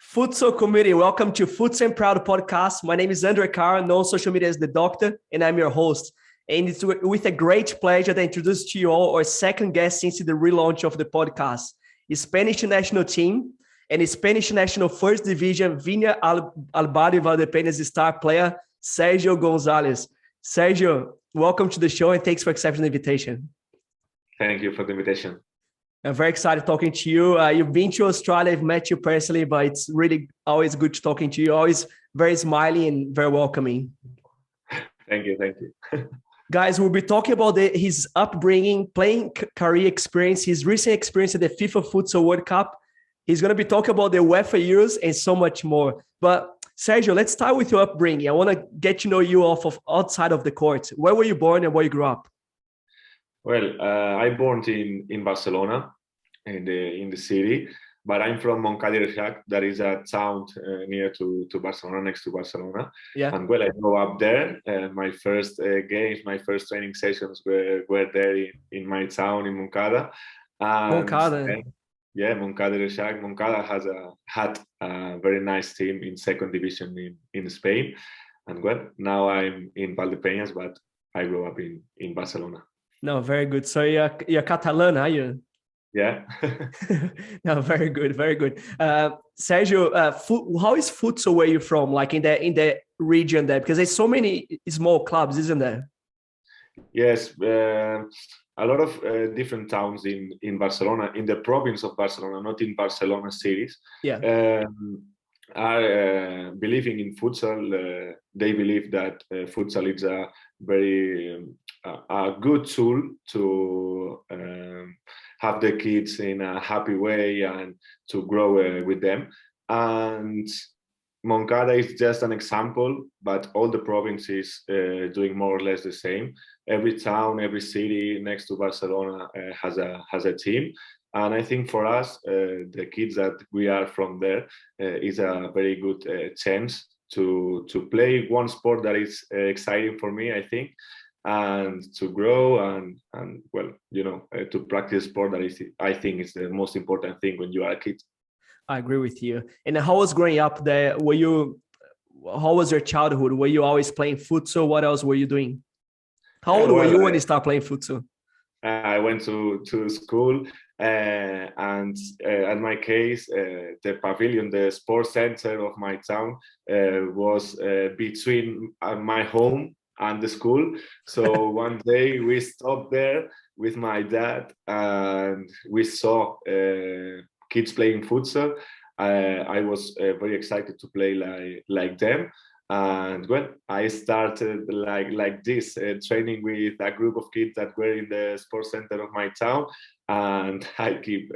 Futsal community, welcome to Futsal Proud podcast. My name is Andre Caro, known on social media as The Doctor, and I'm your host. And it's with a great pleasure to introduce to you all our second guest since the relaunch of the podcast, the Spanish national team and the Spanish national first division Viña Albali Valdepeñas star player, Sergio González. Sergio, welcome to the show and thanks for accepting the invitation. Thank you for the invitation. I'm very excited talking to you. You've been to Australia, I've met you personally, but it's really always good talking to you. Always very smiling and very welcoming. Thank you. Guys, we'll be talking about his upbringing, playing career experience, his recent experience at the FIFA Futsal World Cup. He's going to be talking about the UEFA Euros and so much more. But Sergio, let's start with your upbringing. I want to get to know you outside of the court. Where were you born and where you grew up? Well, I born in Barcelona, in the city, but I'm from Montcada, that is a town near to Barcelona, next to Barcelona. Yeah. And well, I grew up there. My first games, my first training sessions were there in my town in Montcada. Montcada. Yeah, Montcada. Montcada had a very nice team in second division in Spain. And well, now I'm in Valdepeñas, but I grew up in Barcelona. No, very good. So you're Catalan, are you? Yeah. No, very good, very good. Sergio, how is futsal where you're from? Like in the region there, because there's so many small clubs, isn't there? Yes, a lot of different towns in Barcelona, in the province of Barcelona, not in Barcelona cities. Yeah. Are believing in futsal. They believe that futsal is a very a good tool to have the kids in a happy way and to grow with them. And Moncada is just an example, but all the provinces doing more or less the same. Every town, every city next to Barcelona has a team. And I think for us, the kids that we are from there, is a very good chance to play one sport that is exciting for me, I think, and to grow and well, to practice sport that is, I think, is the most important thing when you are a kid. I agree with you. And how was growing up there? How was your childhood? Were you always playing futsal? What else were you doing? How old were you when you started playing futsal? I went to school, and in my case, the pavilion, the sports center of my town, was between my home and the school. So one day we stopped there with my dad and we saw kids playing futsal. I was very excited to play like them. And well, I started like this, training with a group of kids that were in the sports center of my town, and I keep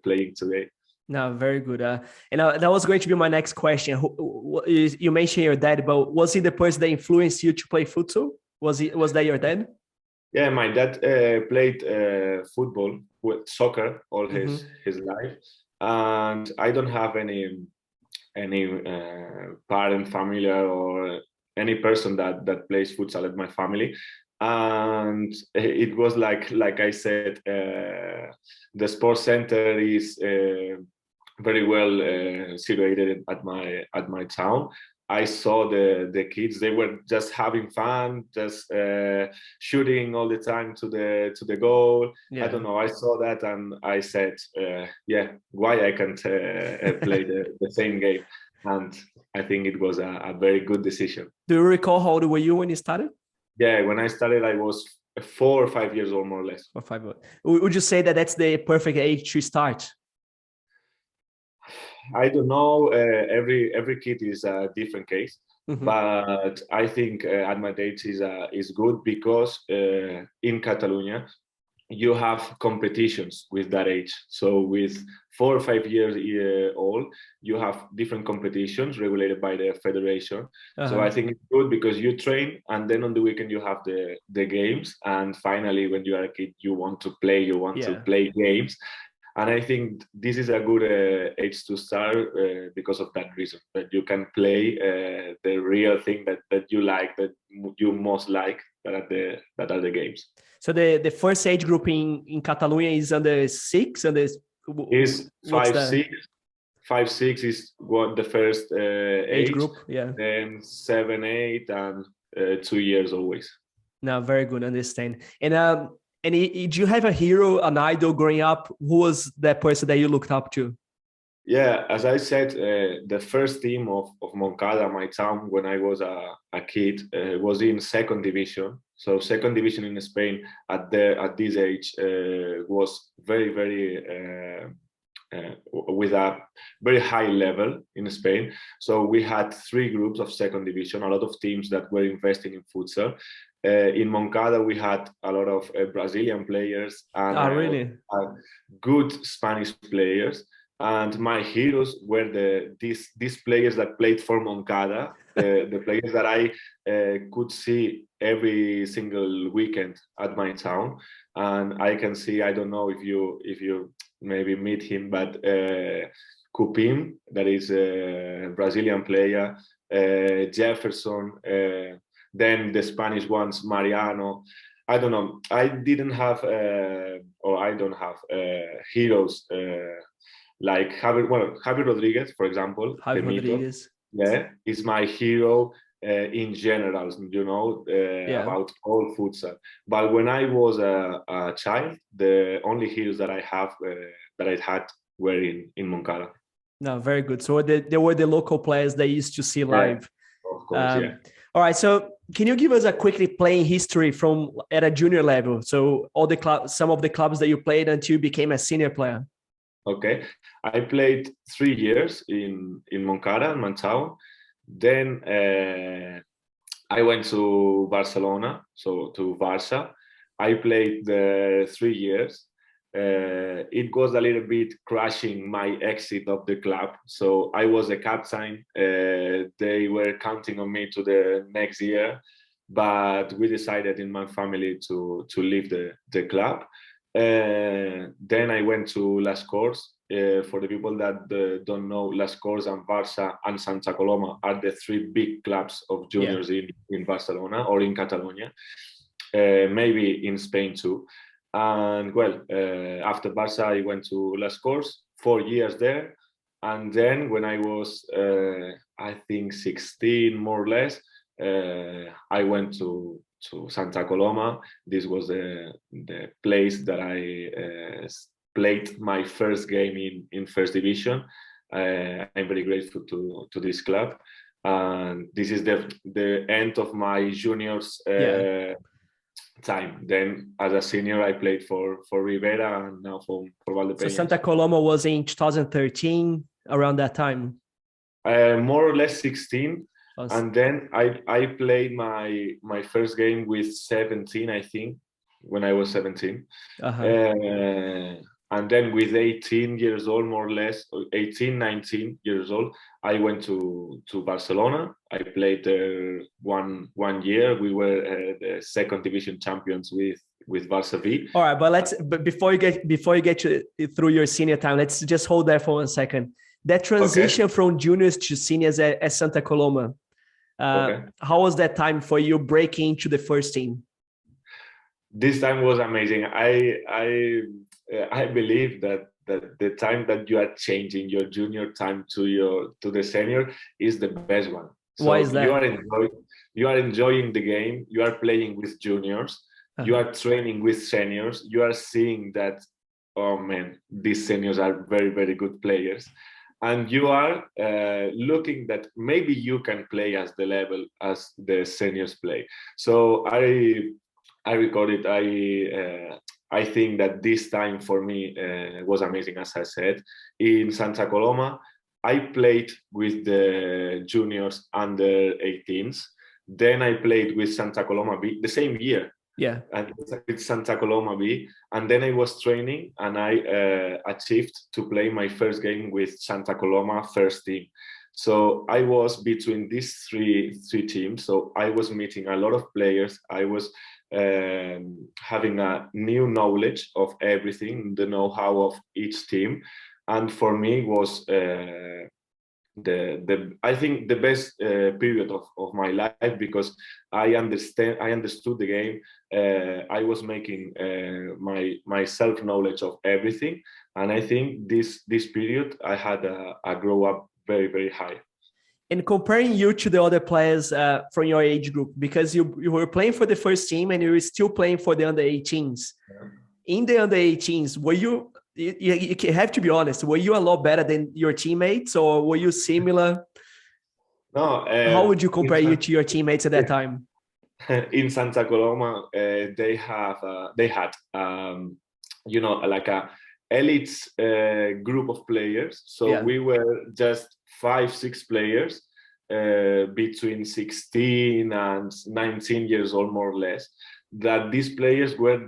playing today. No, very good. And that was going to be my next question. You mentioned your dad, but was he the person that influenced you to play futsal? Was that your dad? Yeah, my dad played football, soccer, all his life, and I don't have any parent, familiar, or any person that plays futsal at my family. And it was like I said, the sports center is very well situated at my town. I saw the kids; they were just having fun, just shooting all the time to the goal. Yeah. I don't know. I saw that and I said, "Yeah, why I can't play the same game?" And I think it was a very good decision. Do you recall how old were you when you started? Yeah, when I started, I was 4 or 5 years old, more or less. 4 or 5. Would you say that that's the perfect age to start? I don't know. Every kid is a different case, but I think at my age is good because in Catalonia you have competitions with that age. So with 4 or 5 years old, you have different competitions regulated by the federation. So I think it's good because you train and then on the weekend you have the games. And finally, when you are a kid, you want to play, to play games. And I think this is a good age to start because of that reason, that you can play the real thing that you like, that you most like, that are the games. So the first age group in Catalonia is under 6, and is 5, 5, 6 is what the first age group, yeah. Then 7, 8, and 2 years always. No, very good, understand. And did you have a hero, an idol growing up? Who was that person that you looked up to? Yeah, as I said, the first team of Moncada, my town, when I was a kid, was in second division. So second division in Spain at this age was very, very with a very high level in Spain. So we had 3 groups of second division, a lot of teams that were investing in futsal. In Moncada, we had a lot of Brazilian players and Really? good Spanish players. And my heroes were these players that played for Moncada, the players that I could see every single weekend at my town. And I can see, I don't know if you maybe meet him, but Cupim, that is a Brazilian player, Jefferson, then the Spanish ones, Mariano. I don't know. I didn't have, or I don't have heroes like Javi Rodriguez, for example. Javi Rodriguez. Yeah, is my hero in general, about all futsal. But when I was a child, the only heroes that I had were in Moncada. No, very good. So they were the local players that used to see live. Yeah, of course, yeah. All right. So can you give us a quickly playing history from at a junior level? So some of the clubs that you played until you became a senior player. Okay, I played 3 years in Moncada, in my town. Then I went to Barcelona, so to Barça. I played 3 years. It was a little bit crashing my exit of the club. So I was a captain. They were counting on me to the next year, but we decided in my family to leave the club. Then I went to Las Corts. For the people that don't know, Las Corts and Barça and Santa Coloma are the 3 big clubs of juniors in Barcelona or in Catalonia, maybe in Spain too. And well, after Barça, I went to Las Corts, 4 years there. And then when I was, I think 16 more or less, I went to Santa Coloma. This was the place that I played my first game in first division. I'm very grateful to this club. And this is the end of my juniors time. Then as a senior, I played for Rivera and now for Valdepeñas. So Santa Coloma was in 2013, around that time? More or less 16. Awesome. And then I played my first game with 17, I think, when I was 17. And then with 18 years old, more or less, 18, 19 years old, I went to Barcelona. I played there one year. We were the second division champions with Barça V. All right, but before you get through your senior time, let's just hold there for 1 second. That transition from juniors to seniors at Santa Coloma, how was that time for you breaking into the first team? This time was amazing. I believe that the time that you are changing your junior time to the senior is the best one. So why is that? You are enjoying the game. You are playing with juniors. You are training with seniors. You are seeing that, oh man, these seniors are very, very good players. And you are looking that maybe you can play as the level as the seniors play. So I recorded. I think that this time for me was amazing, as I said. In Santa Coloma, I played with the juniors under 18s. Then I played with Santa Coloma B the same year. Yeah. And with Santa Coloma B. And then I was training and I achieved to play my first game with Santa Coloma first team. So I was between these three teams. So I was meeting a lot of players. I was having a new knowledge of everything, the know-how of each team. And for me was I think the best period of my life, because I understood the game. I was making my self knowledge of everything, and I think this period I had a grow up very, very high. And comparing you to the other players from your age group, because you were playing for the first team and you were still playing for the under 18s. Yeah. In the under 18s, were you have to be honest, were you a lot better than your teammates, or were you similar? No. How would you compare you to your teammates at that time? In Santa Coloma, they had like a elite group of players. So we were just 5-6 players between 16 and 19 years old, more or less. That these players were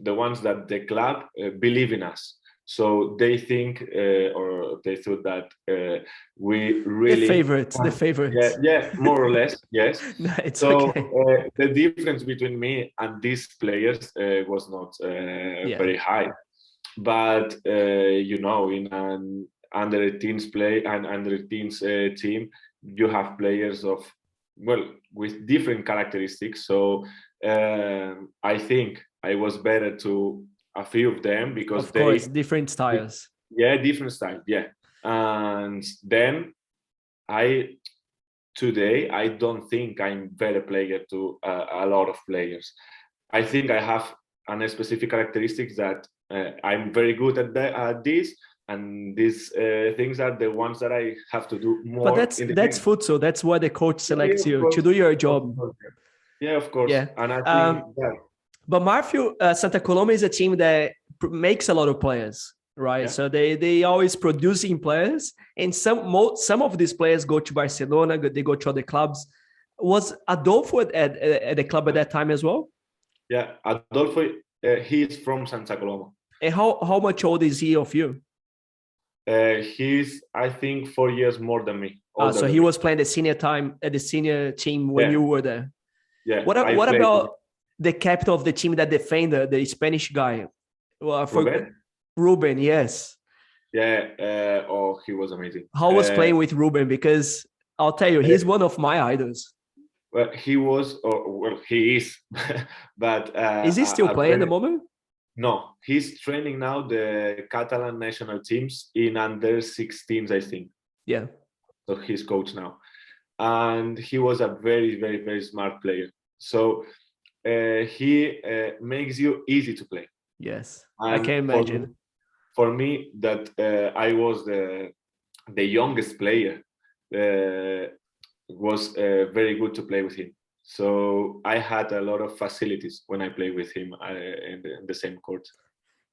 the ones that the club believe in us. So they think, or they thought that we really the favorites. Yeah, more or less, yes. No, so okay. The difference between me and these players was not very high. But in an under 18s play and under 18s team, you have players with different characteristics. So I think I was better to a few of them because of course, different styles. Different styles. Yeah, and then today I don't think I'm better player to a lot of players. I think I have a specific characteristics that I'm very good at this, and these things are the ones that I have to do more. But that's futsal. That's why the coach selects you to do your job. Yeah, of course. Yeah. And I think but Marfil, Santa Coloma is a team that makes a lot of players, right? Yeah. So they always producing players, and some of these players go to Barcelona, they go to other clubs. Was Adolfo at the club at that time as well? Yeah, Adolfo, he's from Santa Coloma. And how much old is he of you? He's, I think, 4 years more than me. So he was playing the senior team when you were there. Yeah. What about the captain of the team, that defender, the Spanish guy? Well, Ruben, yes. Yeah. He was amazing. How was playing with Ruben? Because I'll tell you, he's one of my idols. Well, he was, he is. But is he still playing at the moment? No, he's training now the Catalan national teams in under 16s, I think. Yeah. So he's coach now. And he was a very, very, very smart player. So he makes you easy to play. Yes, and I can imagine. For me, that I was the youngest player, was very good to play with him. So I had a lot of facilities when I played with him in the same court.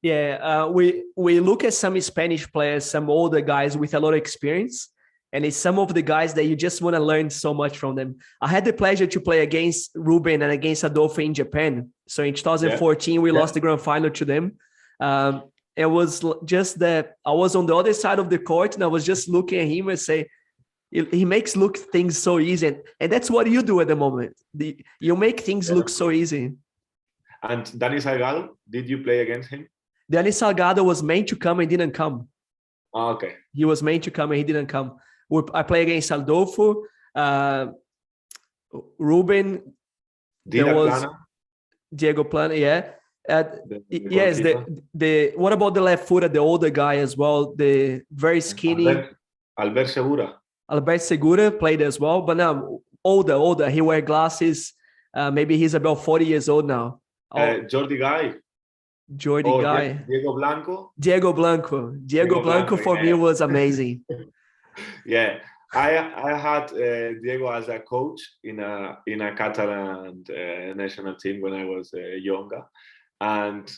Yeah, we look at some Spanish players, some older guys with a lot of experience, and it's some of the guys that you just want to learn so much from them. I had the pleasure to play against Ruben and against Adolfo in Japan. So in 2014, we lost the grand final to them. It was just that I was on the other side of the court and I was just looking at him and say, he makes look things so easy. And that's what you do at the moment. You make things look so easy. And Dani Salgado, did you play against him? Dani Salgado was meant to come and didn't come. Oh, okay. He was meant to come and he didn't come. I play against Adolfo, Ruben. Diego Plana, yeah. Yes, what about the left footer, the older guy as well, the very skinny Albert Segura. Albert Segura played as well, but now older. He wears glasses. Maybe he's about 40 years old now. Jordi Guy. Diego Blanco for me was amazing. Yeah, I had Diego as a coach in a Catalan national team when I was younger, and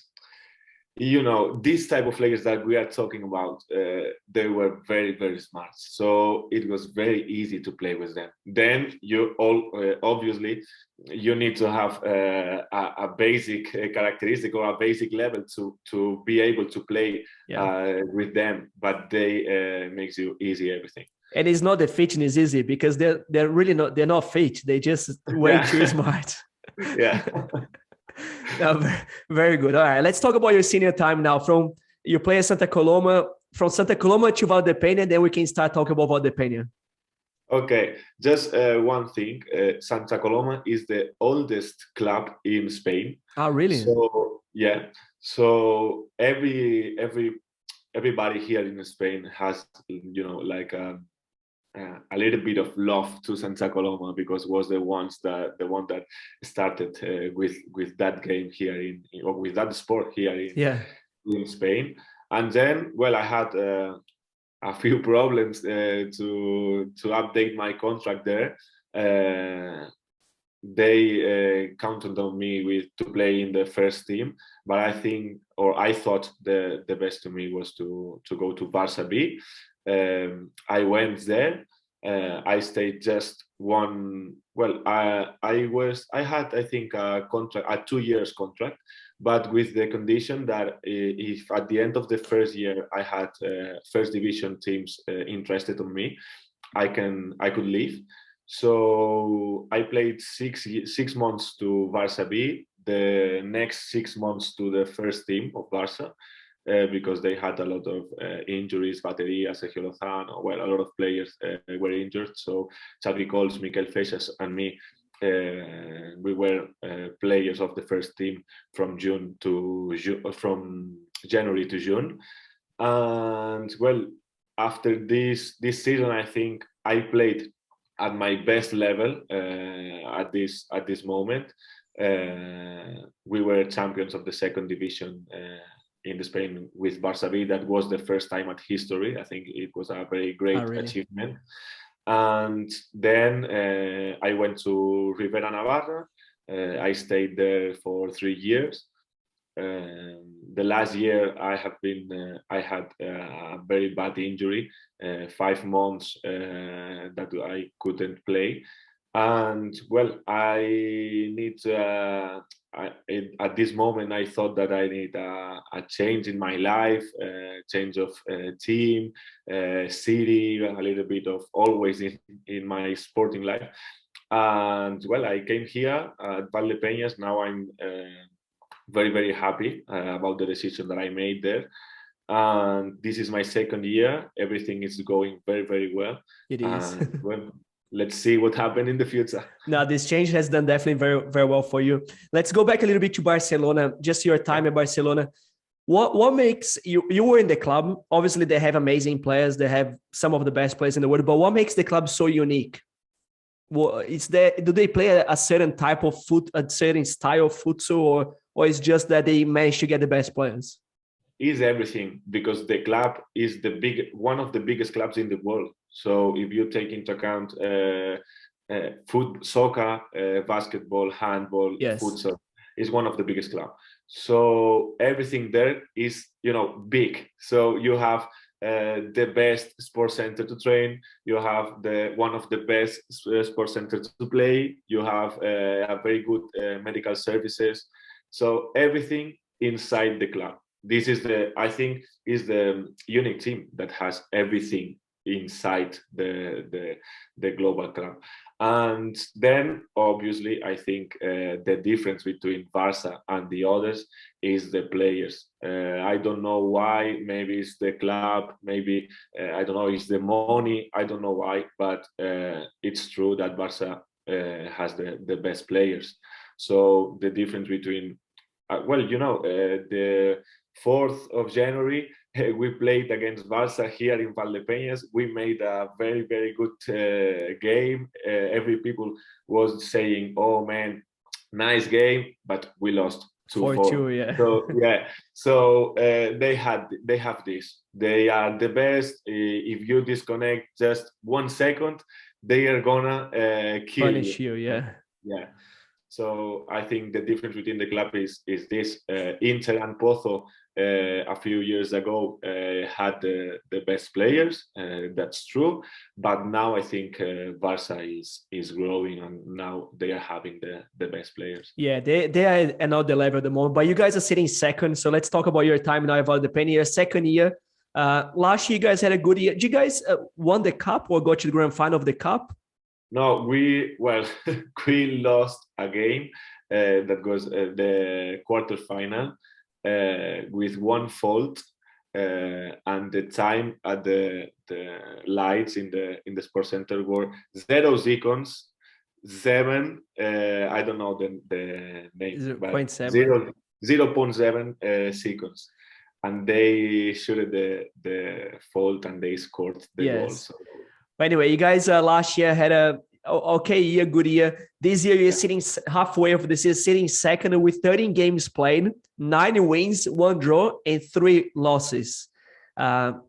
these type of players that we are talking about, they were very, very smart. So it was very easy to play with them. Then obviously you need to have a basic characteristic or a basic level to be able to play with them. But they makes you easy everything. And it's not the fitness easy because they're really not. They're not fit. They just way too smart. Yeah. No, very good. All right, let's talk about your senior time now. You play at Santa Coloma. from Santa Coloma to Valdepeñas, then we can start talking about Valdepeñas. Okay, just one thing. Santa Coloma is the oldest club in Spain. Oh, really? So yeah, so everybody here in Spain has, you know, like a little bit of love to Santa Coloma, because was the one that started with that game here or with that sport here in Spain. And then, well, I had a few problems to update my contract there. They counted on me to play in the first team, but I thought the best to me was to go to Barça B. I went there. I stayed just one. Well, I had, I think, a 2 years contract, but with the condition that if at the end of the first year I had first division teams interested in me, I could leave. So I played 6 months to Barça B, the next 6 months to the first team of Barça, because they had a lot of injuries. Bateria, Sergio Lozano, well, a lot of players were injured. So Xavi Cols, Miquel Feixas, and me, we were players of the first team from January to June. And well, after this season, I think I played at my best level at this moment. We were champions of the second division in Spain with Barça B. That was the first time at history. I think it was a very great achievement. And then I went to Rivera Navarra. I stayed there for 3 years. The last year I had a very bad injury, 5 months that I couldn't play. And well, at this moment I thought that I need a change in my life, change of team, city, a little bit of always in my sporting life. And well, I came here at Valdepeñas. Now I'm very, very happy about the decision that I made there. And this is my second year. Everything is going very, very well. It is. Well, let's see what happens in the future. No, this change has done definitely very, very well for you. Let's go back a little bit to Barcelona, just your time at Barcelona. What makes you were in the club? Obviously, they have amazing players. They have some of the best players in the world. But what makes the club so unique? Do they play a certain type of a certain style of futsal, or is just that they managed to get the best players? Is everything, because the club is one of the biggest clubs in the world. So if you take into account soccer, basketball, handball, futsal, is one of the biggest clubs. So everything there is, big. So you have the best sports center to train. You have one of the best sports centers to play. You have a very good medical services. So everything inside the club. This is I think is the unique team that has everything inside the global club. And then obviously I think the difference between Barça and the others is the players. I don't know why. Maybe it's the club, maybe I don't know, it's the money, I don't know why, but it's true that Barça has the best players. So the difference between the 4th of January, we played against Barça here in Valdepeñas. We made a very, very good game. Every people was saying, "Oh man, nice game," but we lost 2-4. 4-2, yeah. So yeah, so they have this. They are the best. If you disconnect just 1 second, they are gonna punish you. Yeah. Yeah. So I think the difference between the club is this. Inter and Pozo a few years ago had the best players. That's true. But now I think Barça is growing, and now they are having the best players. Yeah, they are another level at the moment. But you guys are sitting second. So let's talk about your time now at Valdepeñas, second year. Last year you guys had a good year. Did you guys won the cup or go to the grand final of the cup? No, we lost a game that was the quarterfinal with one fault. and the time at the lights in the sports center were 0 seconds, 7. I don't know the name, but 0.7. 0.7 seconds, and they shooted the fault and they scored the goal. Yes. So. But anyway, you guys last year had a okay year, good year. This year you're sitting halfway of the season, sitting second with 13 games played, 9 wins, 1 draw, and 3 losses.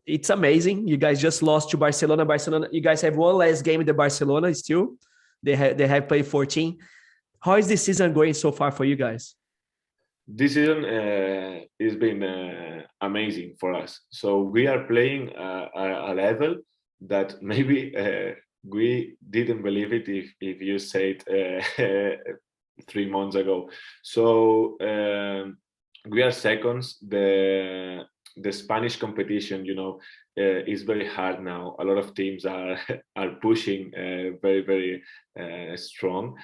It's amazing. You guys just lost to Barcelona. Barcelona, you guys have one last game in the Barcelona still. They have played 14. How is this season going so far for you guys? This season has been amazing for us. So we are playing a level that maybe we didn't believe it if you said 3 months ago. So we are seconds. The Spanish competition, is very hard now. A lot of teams are pushing very, very strong,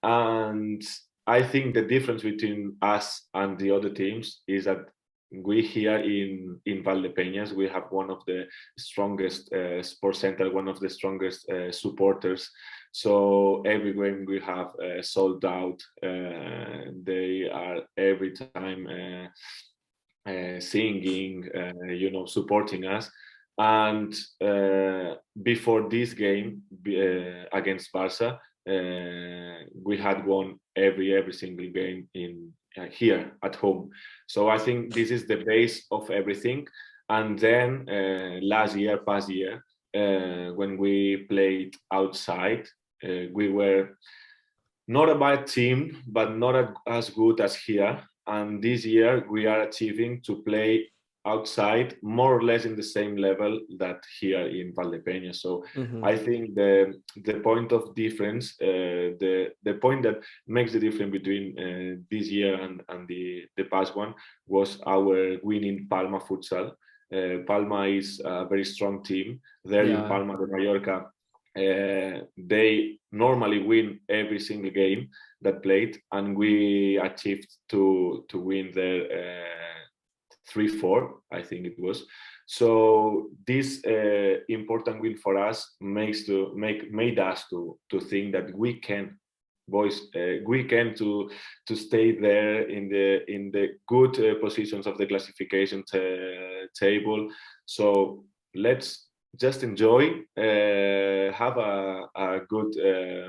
and I think the difference between us and the other teams is that we here in Valdepeñas, we have one of the strongest sports center, one of the strongest supporters. So every game we have sold out. They are every time singing, supporting us. And before this game against Barca, we had won every single game in here at home. So I think this is the base of everything. And then past year, when we played outside, we were not a bad team, but not as good as here. And this year we are achieving to play outside more or less in the same level that here in Valdepeñas. So I think the point of difference, the point that makes the difference between this year and the past one was our winning Palma Futsal. Palma is a very strong team. There in Palma de Mallorca, they normally win every single game that played, and we achieved to win their 3-4, I think it was. So this important win for us made us to think that we can, boys, we can to stay there in the good positions of the classification table. So let's just enjoy, have a good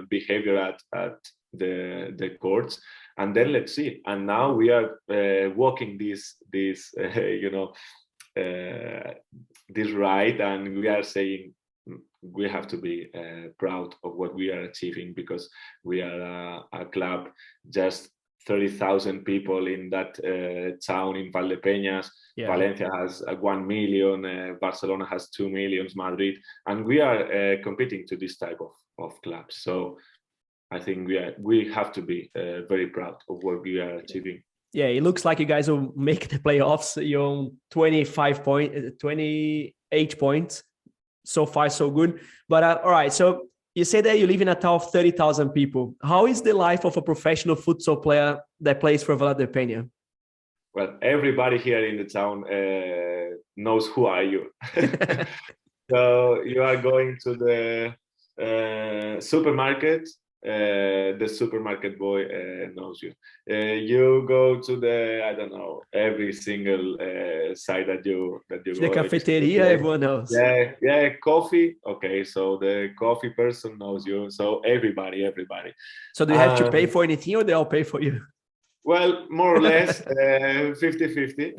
behavior at the courts, and then let's see. And now we are walking this this ride, and we are saying we have to be proud of what we are achieving, because we are a club just 30,000 people in that town in Valdepeñas. Valencia has 1 million, Barcelona has 2 million, Madrid, and we are competing to this type of clubs. So I think we have to be very proud of what we are achieving. Yeah, it looks like you guys will make the playoffs. You're on 28 points. So far, so good. But all right, so you say that you live in a town of 30,000 people. How is the life of a professional futsal player that plays for Valdepeñas? Well, everybody here in the town knows who are you. So you are going to the supermarket. The supermarket boy knows you. You go to the, I don't know, every single site that you go. The cafeteria, everyone knows. Yeah, coffee. Okay, so the coffee person knows you. So everybody. So do you have to pay for anything, or they all pay for you? Well, more or less 50-50.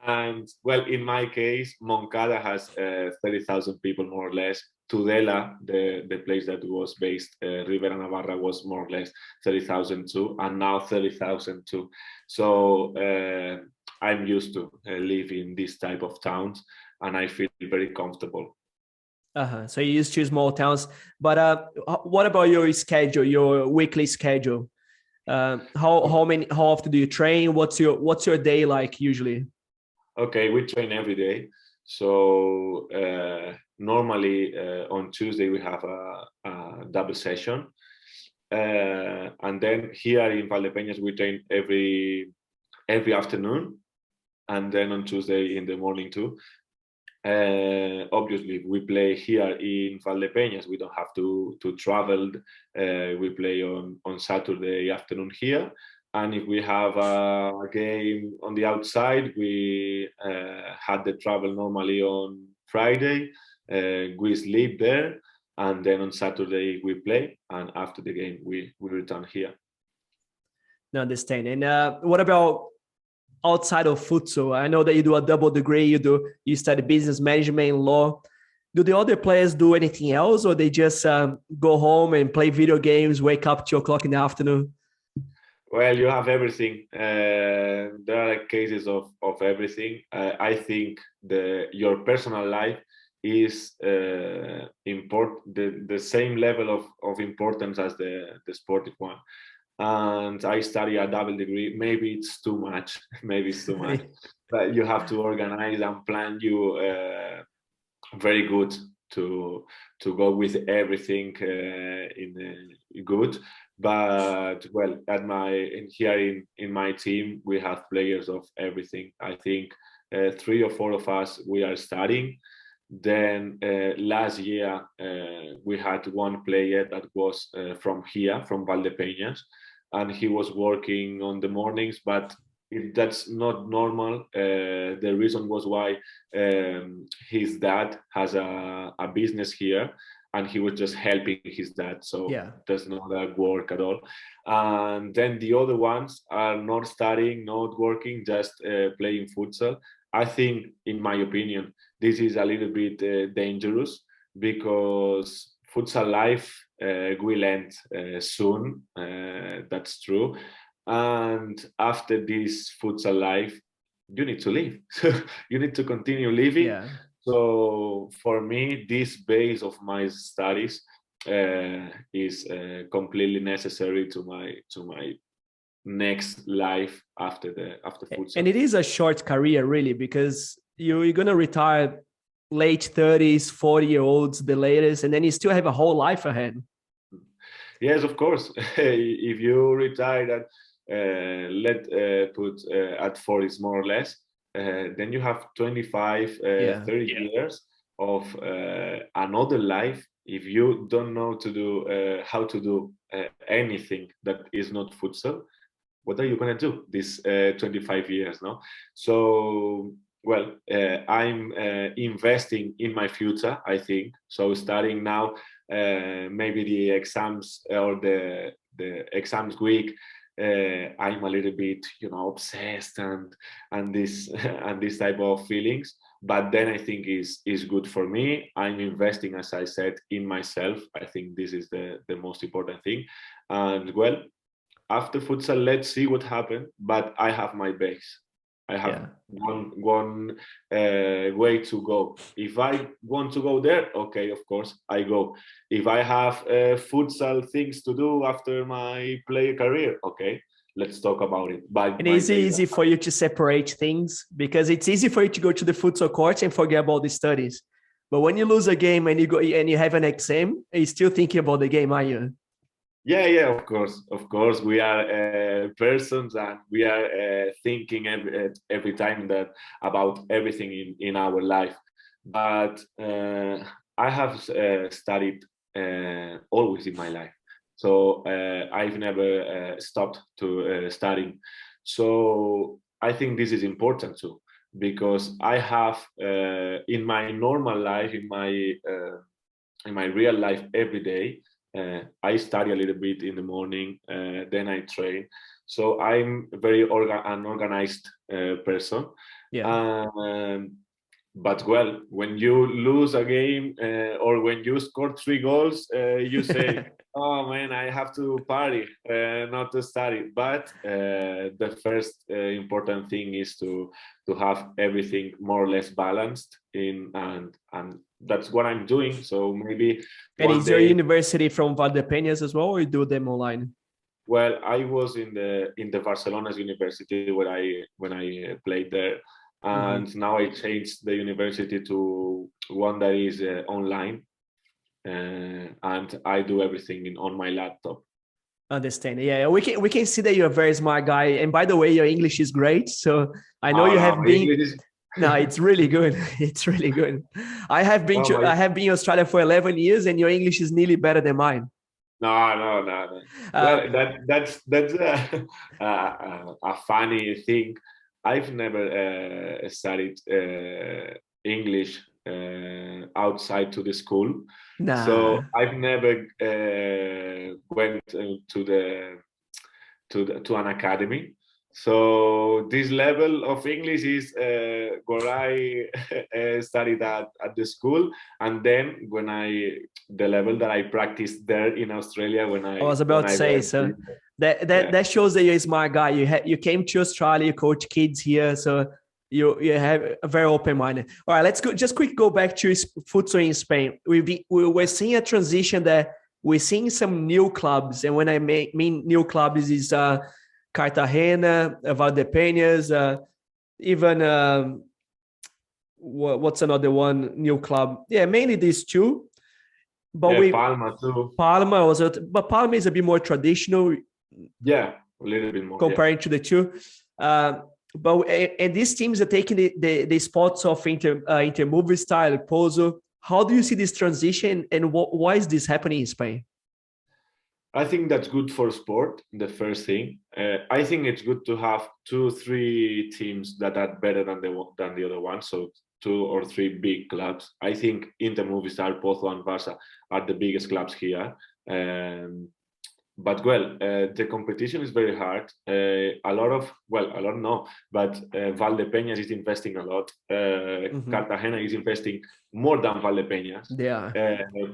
And well, in my case, Moncada has 30,000 people, more or less. Tudela, the place that was based, Rivera Navarra, was more or less 30,000 too, and now 30,000 too. So I'm used to live in this type of towns, and I feel very comfortable. So you used to small towns, but what about your schedule, your weekly schedule? How often do you train? What's your day like usually? Okay, we train every day. So normally on Tuesday we have a double session, and then here in Valdepeñas we train every afternoon. and then on Tuesday in the morning too. Obviously, we play here in Valdepeñas. We don't have to travel. We play on Saturday afternoon here. And if we have a game on the outside, we had the travel normally on Friday. We sleep there. And then on Saturday we play. And after the game, we return here. I understand. And what about outside of futsal? I know that you do a double degree, you study business management and law. Do the other players do anything else, or they just go home and play video games, wake up 2:00 in the afternoon? Well, you have everything. There are cases of everything. I think your personal life is the same level of importance as the sportive one. And I study a double degree. Maybe it's too much. Maybe it's too much. But you have to organize and plan you very good to go with everything good. But well, here in my team, we have players of everything. I think 3 or 4 of us, we are studying. Then last year we had one player that was from here, from Valdepeñas, and he was working on the mornings, but that's not normal. The reason was why his dad has a business here, and he was just helping his dad. So there's no work at all. And then the other ones are not studying, not working, just playing futsal. I think, in my opinion, this is a little bit dangerous, because futsal life will end soon. That's true. And after this futsal life, you need to live. You need to continue living. Yeah. So for me, this base of my studies is completely necessary to my next life after futsal. And it is a short career, really, because you're going to retire late 30s, 40-year-olds, the latest, and then you still have a whole life ahead. Yes, of course. If you retire at 40s more or less, then you have 25, 30 years of another life. If you don't know how to do anything that is not futsal, what are you going to do this 25 years? No? So, well, I'm investing in my future, I think. So starting now, maybe the exams or the exams week, I'm a little bit, obsessed and this and this type of feelings. But then I think is good for me. I'm investing, as I said, in myself. I think this is the most important thing. And well, after futsal, let's see what happens. But I have my base. I have one way to go. If I want to go there, okay, of course, I go. If I have futsal things to do after my player career, okay, let's talk about it. But and it's easy for you to separate things, because it's easy for you to go to the futsal court and forget about the studies. But when you lose a game and you have an exam, you're still thinking about the game, are you? Yeah, of course. We are persons, and we are thinking every time about everything in our life. But I have studied always in my life, so I've never stopped to studying. So I think this is important too, because I have in my normal life, in my real life every day. I study a little bit in the morning, then I train. So I'm very an organized person. Yeah. But well, when you lose a game or when you score 3 goals, you say, "Oh man, I have to party, not to study." But the first important thing is to have everything more or less balanced and that's what I'm doing. So maybe. And is your university from Valdepeñas as well, or you do them online? Well, I was in the Barcelona's university when I played there, and now I changed the university to one that is online, and I do everything on my laptop. Understand. Yeah, we can see that you're a very smart guy. And by the way, your English is great. So I know Oh, you no, have my been. English is No, it's really good. It's really good. I have been no, to my I have been in Australia for 11 years, and your English is nearly better than mine. no. Uh, Well, that's a funny thing. I've never studied English outside to the school, so nah. I've never went to an academy. So this level of English is where I studied at the school, and then the level that I practiced there in Australia I was when about to I say, went. so that Yeah, that that shows that you're a smart guy. You came to Australia, you coach kids here, so you have a very open mind. All right, let's go. Just quick go back to futsal in Spain. We're seeing a transition that we're seeing some new clubs, and when I mean new clubs is Cartagena, Valdepeñas, even what's another one new club? Yeah, mainly these two. But yeah, we Palma too. Palma also, but Palma is a bit more traditional Yeah, a little bit more. Yeah. comparing to the two. Uh, but and these teams are taking the spots of Intermovie style, Pozo. How do you see this transition, and why is this happening in Spain? I think that's good for sport. The first thing, I think it's good to have 2-3 teams that are better than the other one. So 2 or 3 big clubs. I think Inter, Movistar, Pozo, and Barça are the biggest clubs here. But the competition is very hard. A lot no, but Valdepeñas is investing a lot. Cartagena is investing more than Valdepeñas. Yeah.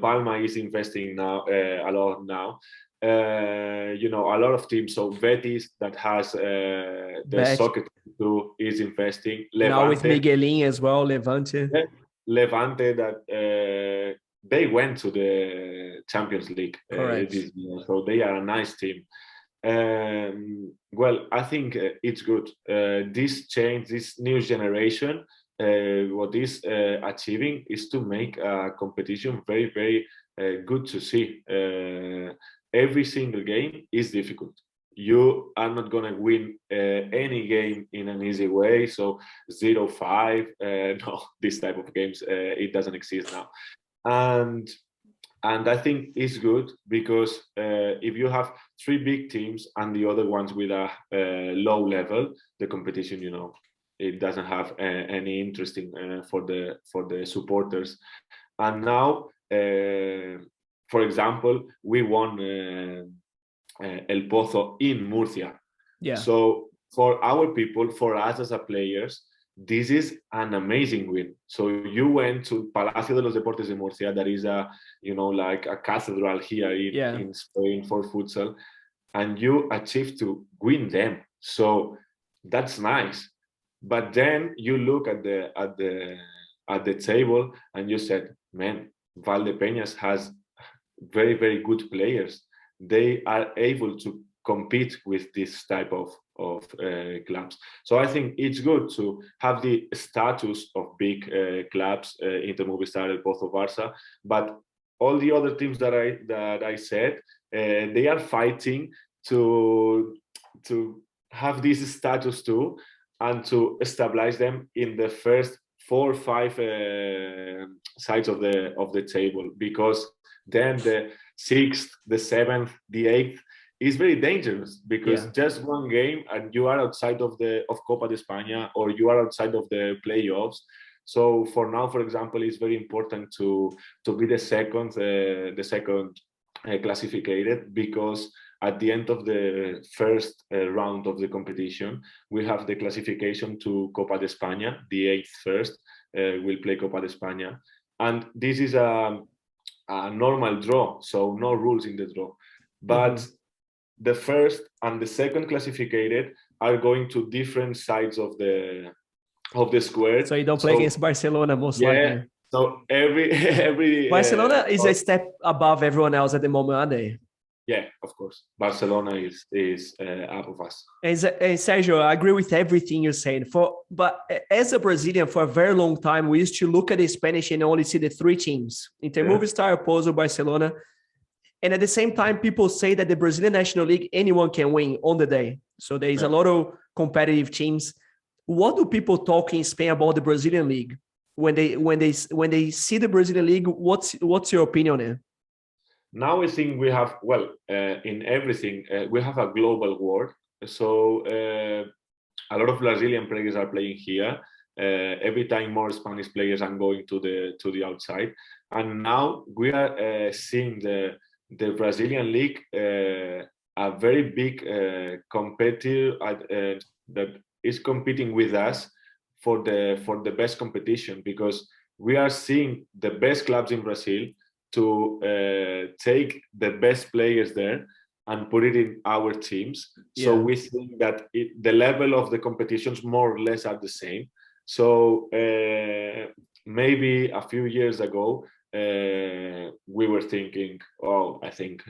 Palma is investing now a lot now. A lot of teams. So Betis that has the soccer team too is investing. Now with Levante, Miguelin as well, Levante. Levante that they went to the Champions League this year, so they are a nice team. I think it's good. This change, this new generation, what is achieving is to make a competition very, very good to see. Every single game is difficult. You are not going to win any game in an easy way. So 0-5, no, this type of games, it doesn't exist now. And I think it's good because if you have 3 big teams and the other ones with a low level, the competition, it doesn't have any interesting for the supporters. And now, for example, we won El Pozo in Murcia. Yeah. So for our people, for us as a players, this is an amazing win. So you went to Palacio de los Deportes de Murcia, that is like a cathedral here in Spain for futsal, and you achieved to win them. So that's nice. But then you look at the table and you said, man, Valdepeñas has very, very good players. They are able to compete with this type of clubs. So I think it's good to have the status of big clubs, Inter, Movistar, El Pozo, Barça, but all the other teams that I said, they are fighting to have this status too, and to stabilize them in the first 4 or 5 sides of the table, because then the 6th, the 7th, the 8th is very dangerous, because just one game and you are outside of Copa de España, or you are outside of the playoffs. So for now, for example, it's very important to be the second classified, because at the end of the first round of the competition, we have the classification to Copa de España. The 8th first will play Copa de España, and this is a normal draw, so no rules in the draw. But the first and the second classified are going to different sides of the square. So you don't play against Barcelona, most likely. So every Barcelona is a step above everyone else at the moment, aren't they? Yeah, of course. Barcelona is above us. And Sergio, I agree with everything you're saying. But as a Brazilian, for a very long time, we used to look at the Spanish and only see the 3 teams: Inter, Movistar, Pozo, Barcelona. And at the same time, people say that the Brazilian National League, anyone can win on the day. So there is a lot of competitive teams. What do people talk in Spain about the Brazilian League? When they see the Brazilian League, what's your opinion there? Now I think we have, well, in everything, we have a global world. So a lot of Brazilian players are playing here. Every time more Spanish players are going to the outside. And now we are seeing the Brazilian League a very big competitor that is competing with us for the best competition, because we are seeing the best clubs in Brazil to take the best players there and put it in our teams. So we think that the level of the competitions more or less are the same. So maybe a few years ago, we were thinking, oh, I think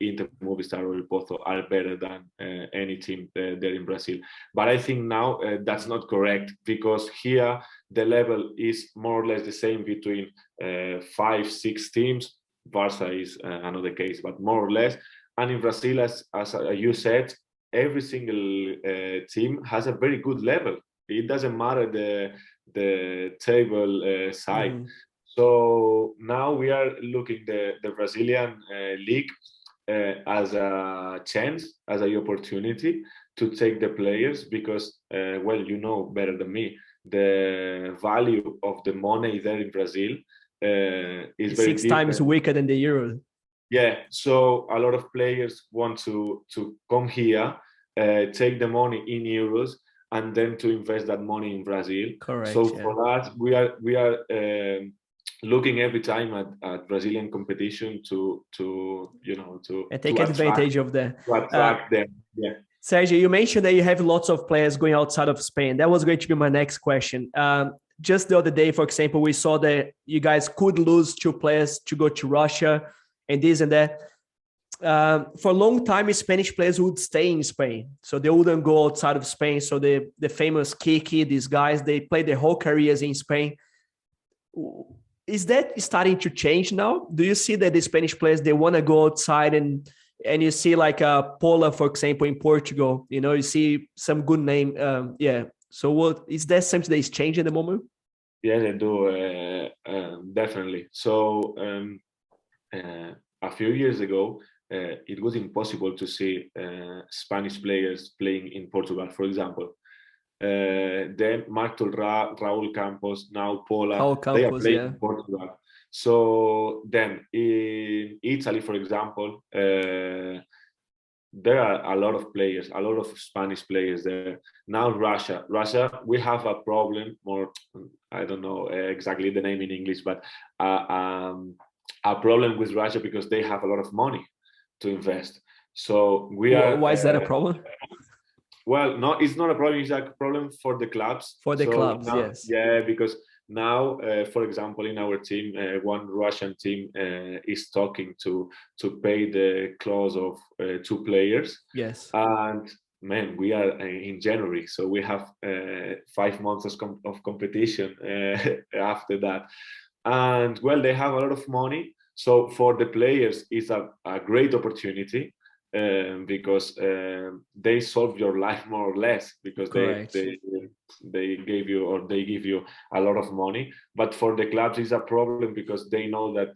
Inter, Movistar, or Porto are better than any team there in Brazil. But I think now that's not correct, because here the level is more or less the same between 5-6 teams. Barca is another case, but more or less. And in Brazil, as you said, every single team has a very good level. It doesn't matter the table side. So now we are looking the Brazilian league as a chance, as an opportunity to take the players, because, well, you know better than me, the value of the money there in Brazil is very 6 times weaker than the euro. Yeah, so a lot of players want to come here, take the money in euros, and then to invest that money in Brazil. Correct. So for us, we are looking every time at Brazilian competition to and take advantage of that. To attract them. Yeah. Sergio, you mentioned that you have lots of players going outside of Spain. That was going to be my next question. Just the other day, for example, we saw that you guys could lose 2 players to go to Russia and this and that. For a long time, Spanish players would stay in Spain. So they wouldn't go outside of Spain. So the famous Kiki, these guys, they played their whole careers in Spain. Is that starting to change now? Do you see that the Spanish players, they want to go outside, and you see like Paula, for example, in Portugal, you see some good name. So what is that something that is changing at the moment? Yeah, they do, definitely. So a few years ago, it was impossible to see Spanish players playing in Portugal, for example. Then Martul Raúl Campos, now Paula, they are playing in Portugal. So then in Italy, for example, there are a lot of players, a lot of Spanish players there. Now Russia, we have a problem, more, I don't know exactly the name in English, but a problem with Russia, because they have a lot of money to invest. So we are. Why is that a problem? Well, no, it's not a problem. It's a problem for the clubs. For the clubs, now, yes. Yeah, because now, for example, in our team, one Russian team is talking to pay the clause of 2 players. Yes. And man, we are in January, so we have 5 months of competition after that. And well, they have a lot of money. So for the players, it's a great opportunity. Because they solve your life more or less, because they give you a lot of money. But for the clubs, it's a problem, because they know that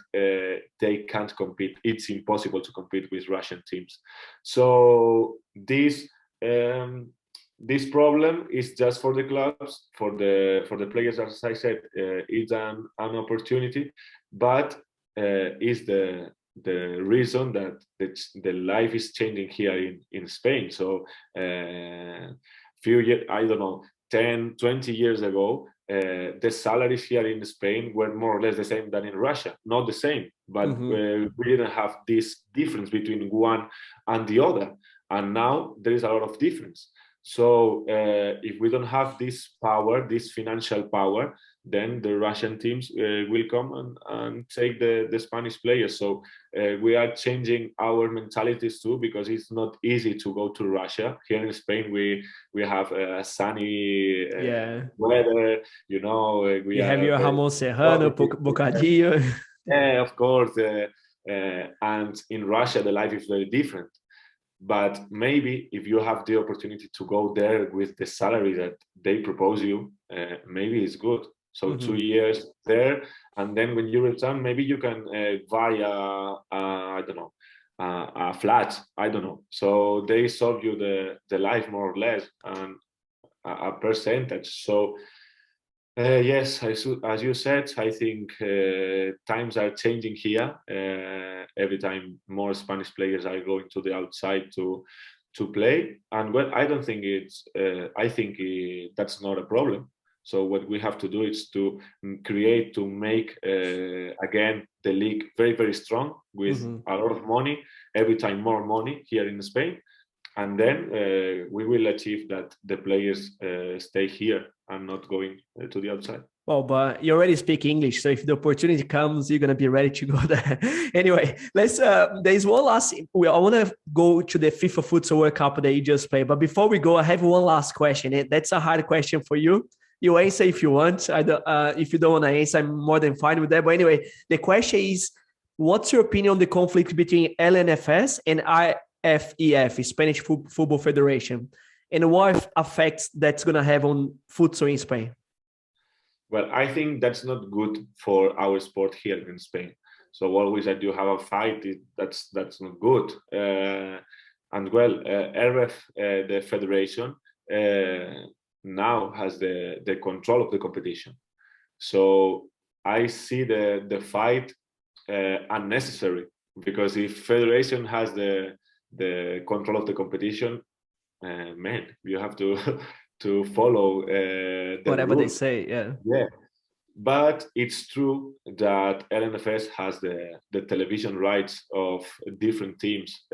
they can't compete. It's impossible to compete with Russian teams. So this problem is just for the clubs, for the players. As I said, it's an opportunity, but is the reason that the life is changing here in Spain. So few years, I don't know, 10, 20 years ago, the salaries here in Spain were more or less the same than in Russia. Not the same, but we didn't have this difference between one and the other. And now there is a lot of difference. So if we don't have this power, this financial power, then the Russian teams will come and take the Spanish players. So we are changing our mentalities too, because it's not easy to go to Russia. Here in Spain, we have sunny weather. You know, you have your jamón serrano, bocadillo. Yeah, of course. and in Russia the life is very different. But maybe if you have the opportunity to go there with the salary that they propose you, maybe it's good. So 2 years there, and then when you return, maybe you can buy I don't know, a flat. I don't know. So they solve you the life more or less, and a percentage. So yes, as you said, I think times are changing here. Every time more Spanish players are going to the outside to play, and well, I don't think it's. I think that's not a problem. So what we have to do is to create, to make again the league very, very strong with a lot of money, every time more money here in Spain, and then we will achieve that the players stay here and not going to the outside. Well, but you already speak English, so if the opportunity comes, you're gonna be ready to go there. Anyway, let's. There's one last. I want to go to the FIFA Futsal World Cup that you just played, but before we go, I have one last question. That's a hard question for you. You answer if you want. If you don't want to answer, I'm more than fine with that. But anyway, the question is, what's your opinion on the conflict between LNFS and IFEF, Spanish Football Federation, and what effects that's going to have on futsal in Spain? Well, I think that's not good for our sport here in Spain. So always that you have a fight, that's not good. And well, RF, the federation, now has the control of the competition. So I see the fight unnecessary, because if federation has the control of the competition, man, you have to follow whatever rules. They say. Yeah, but it's true that LNFS has the television rights of different teams.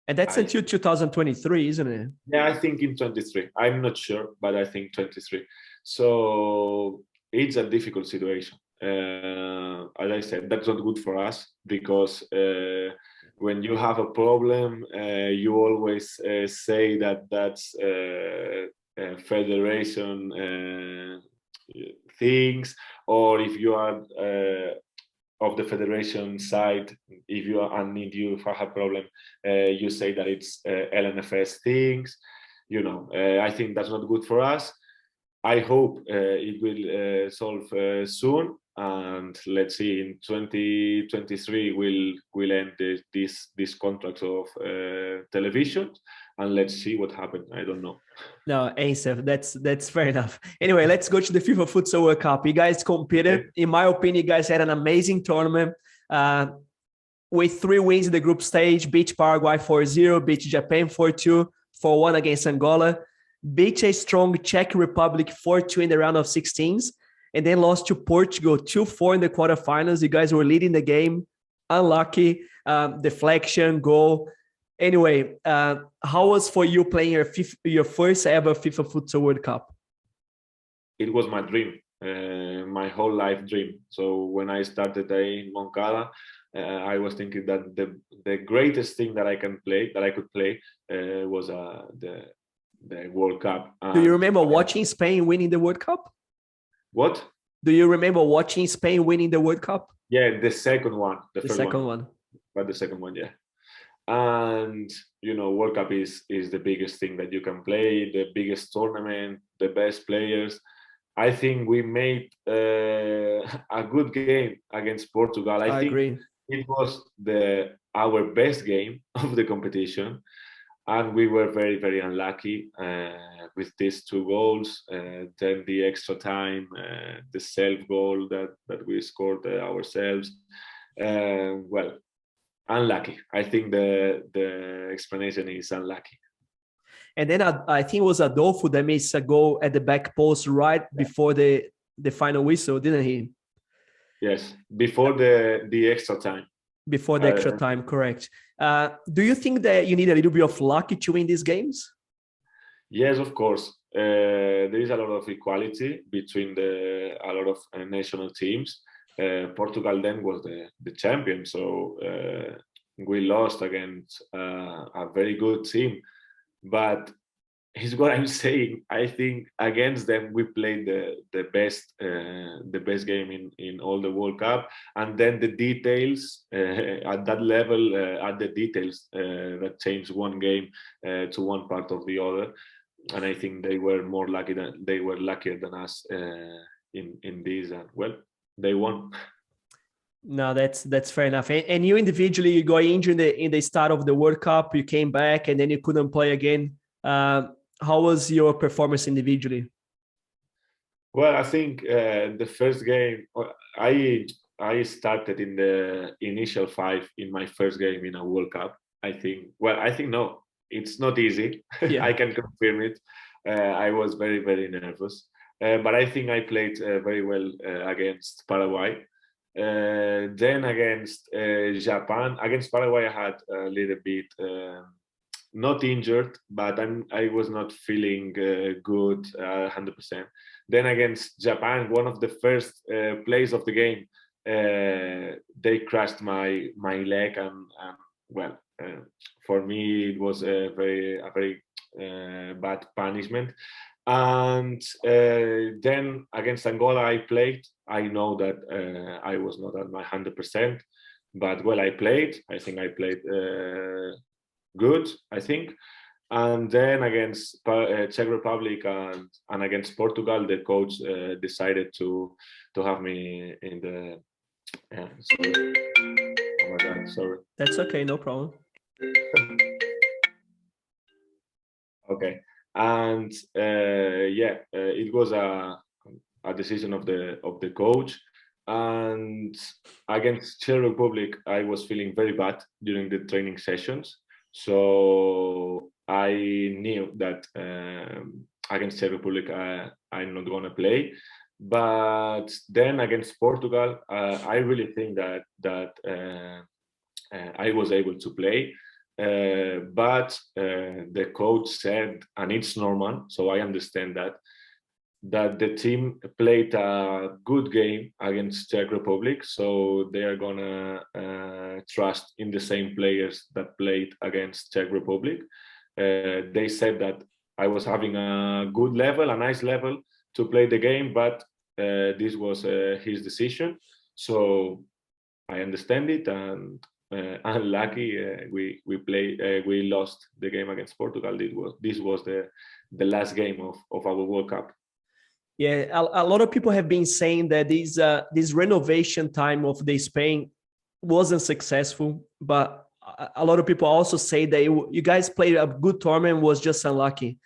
And that's until 2023, isn't it? Yeah, I think in 23. I'm not sure, but I think 23. So it's a difficult situation. As I said, that's not good for us, because when you have a problem, you always say that that's federation things, or if you are of the federation side, if you have a problem, you say that it's LNFS things. I think that's not good for us. I hope it will solve soon, and let's see, in 2023 we'll end this contract of television, and let's see what happens. I don't know. No, answer. That's fair enough. Anyway, let's go to the FIFA Futsal World Cup. You guys competed. In my opinion, you guys had an amazing tournament. With 3 wins in the group stage, beat Paraguay 4-0, beat Japan 4-2, 4-1 against Angola, beat a strong Czech Republic 4-2 in the round of 16s, and then lost to Portugal 2-4 in the quarterfinals. You guys were leading the game. Unlucky, deflection, goal. Anyway, how was for you playing your first ever FIFA Futsal World Cup? It was my dream, my whole life dream. So when I started in Moncada, I was thinking that the greatest thing that I could play was the World Cup. Do you remember watching Spain winning the World Cup? What? Do you remember watching Spain winning the World Cup? Yeah, the second one. The second one. But the second one, yeah. And World Cup is the biggest thing that you can play, the biggest tournament, the best players. I think we made a good game against Portugal. I think agree. It was our best game of the competition, and we were very, very unlucky with these 2 goals. Then the extra time, the self goal that we scored ourselves. Well, unlucky. I think the explanation is unlucky. And then I think it was Adolfo that missed a goal at the back post right before the final whistle, didn't he? Yes, before the extra time. Before the extra time, correct. Do you think that you need a little bit of luck to win these games? Yes, of course. There is a lot of equality between a lot of national teams. Portugal then was the champion, so we lost against a very good team. But is what I'm saying. I think against them we played the best game in all the World Cup, and then the details at that level, at the details that changed one game to one part of the other, and I think they were luckier than us in this, and well, they won. No, that's fair enough. And you individually, you got injured in the start of the World Cup. You came back and then you couldn't play again. How was your performance individually? Well, I think the first game, I started in the initial five in my first game in a World Cup. I think. Well, I think no, it's not easy. Yeah. I can confirm it. I was very very nervous, but I think I played very well against Paraguay. Then against Japan, against Paraguay, I had a little bit not injured, but I was not feeling good 100%. Then against Japan, one of the first plays of the game, they crushed my leg, and well, for me it was a very bad punishment. And then against Angola, I played. I know that I was not at my 100%, but well, I played. I think I played good. I think. And then against Czech Republic and against Portugal, the coach decided to have me in the. Sorry. Oh my God! Sorry. That's okay, no problem. Okay, and it was a decision of the coach. And against Czech Republic, I was feeling very bad during the training sessions, so I knew that against Czech Republic I'm not gonna play. But then against Portugal, I really think that I was able to play. But the coach said, and it's normal, so I understand that the team played a good game against Czech Republic, so they are gonna trust in the same players that played against Czech Republic. They said that I was having a good level, a nice level to play the game, but this was his decision. So I understand it, and unlucky we lost the game against Portugal. This was the last game of our World Cup. Yeah, a lot of people have been saying that this renovation time of the Spain wasn't successful, but a lot of people also say that you guys played a good tournament, was just unlucky.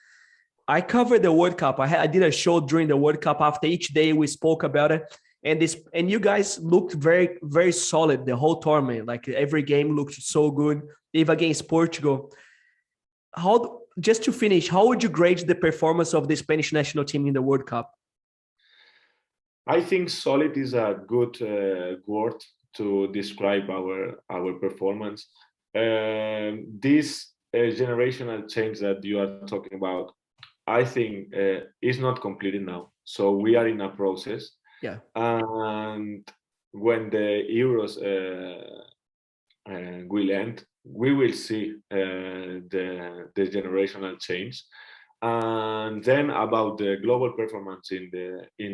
I covered the World Cup. I did a show during the World Cup. After each day, we spoke about it, and you guys looked very very solid the whole tournament. Like every game looked so good, even against Portugal. Just to finish, how would you grade the performance of the Spanish national team in the World Cup? I think solid is a good word to describe our performance. This generational change that you are talking about, I think is not completed now. So we are in a process. Yeah. And when the Euros will end, we will see the generational change. And then about the global performance in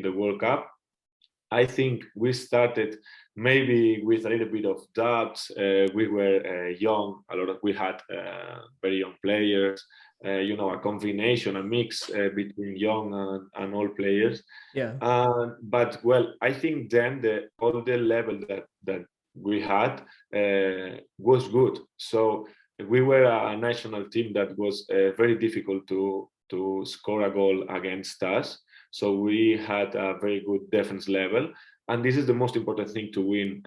the World Cup, I think we started maybe with a little bit of doubts. We were young. We had very young players. A combination, a mix between young and old players. Yeah. But well, I think then all the level that we had was good. So we were a national team that was very difficult to score a goal against us. So we had a very good defense level, and this is the most important thing to win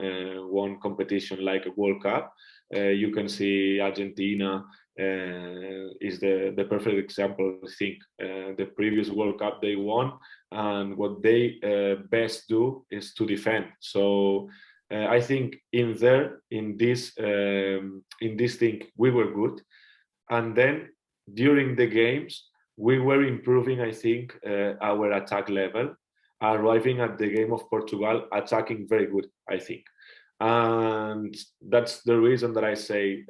one competition like a World Cup. You can see Argentina is the perfect example. I think the previous World Cup they won, and what they best do is to defend. So I think in this thing we were good, and then during the games we were improving. I think our attack level, arriving at the game of Portugal, attacking very good. I think, and that's the reason that I say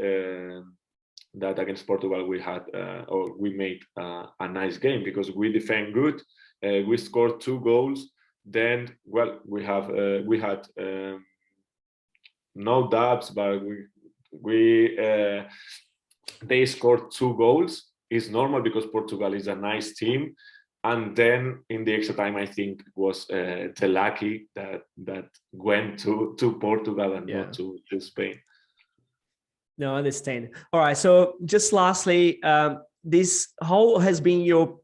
that against Portugal we had or we made a nice game because we defend good. We scored 2 goals. Then, well, we had no doubts, but they scored 2 goals. It's normal because Portugal is a nice team. And then in the extra time, I think it was the lucky that went to Portugal and not to Spain. No, I understand. All right. So just lastly, how has been your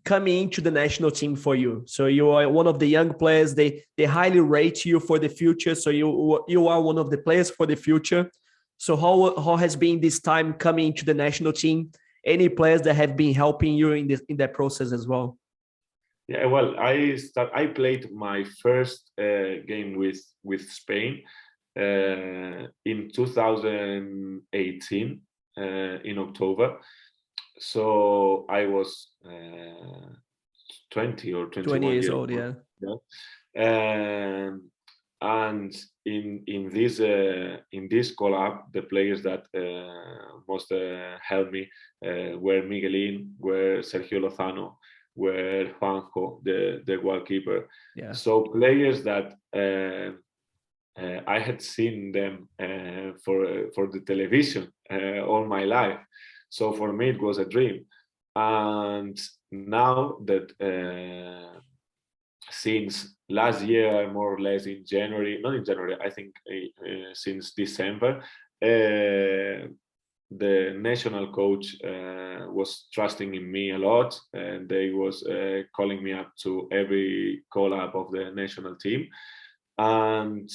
coming into the national team for you? So you are one of the young players. They highly rate you for the future. So you are one of the players for the future. So how has been this time coming into the national team? Any players that have been helping you in that process as well? Yeah, well, I played my first game with Spain in 2018 in October. So I was 20 or 21 20 years years old, yeah. And in this collab, the players that most helped me were Miguelin, were Sergio Lozano, were Juanjo, the goalkeeper. Yeah. So players that I had seen them for the television all my life. So for me, it was a dream. And now that since last year, more or less in January, not in January, I think since December, the national coach was trusting in me a lot, and they was calling me up to every call-up of the national team. And